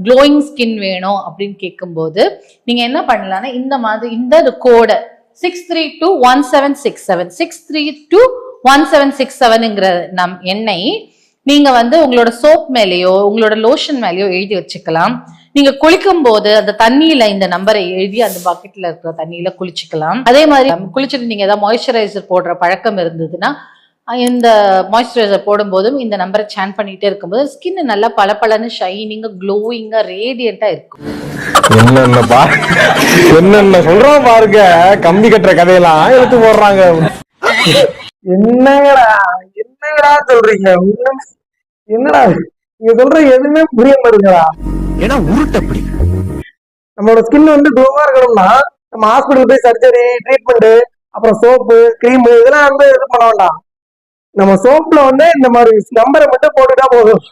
Glowing skin வேணும் அப்படின்னு கேட்கும்போது நீங்க என்ன பண்ணலாம்னா இந்த மாதிரி இந்த கோடை 632167 632167ங்கிற எண்ணெய் நீங்க வந்து உங்களோட சோப் மேலேயோ உங்களோட லோஷன் மேலேயோ எழுதி வச்சுக்கலாம். நீங்க குளிக்கும் போது அந்த தண்ணியில இந்த நம்பரை எழுதி அந்த பக்கெட்ல இருக்கிற தண்ணியில குளிச்சுக்கலாம். அதே மாதிரி குளிச்சுட்டு நீங்க ஏதாவது மாய்ஸ்சரைசர் போடுற பழக்கம் இருந்ததுன்னா இந்த மாய்ஸ்சரைசர் போடும்போதும் இந்த நம்பரை சேன் பண்ணிட்டே இருக்கும்போது ஸ்கின் நல்லா பளபளன்னு ஷைனிங்கா க்ளோயிங்கா ரேடியண்டா இருக்கும். என்னென்ன சொல்றோம் பாருங்க, கம்பி கட்டுற கதையெல்லாம் எடுத்து போடுறாங்க. என்னங்கடா சொல்றீங்க? என்னடா நீங்க சொல்ற எதுவுமே புரிய மாட்டேங்குறா. ஏன்னா உருட்டப்படி நம்மளோட ஸ்கின் வந்து க்ளோவா இருக்கணும்னா நம்ம ஹாஸ்பிட்டல் போய் சர்ஜரி ட்ரீட்மெண்ட் அப்புறம் சோப்பு கிரீம் இதெல்லாம் வந்து இது பண்ண வேண்டாம். நம்ம சோப்ல வந்து இந்த மாதிரி நம்பரை மட்டும் போட்டுட்டா போதும்.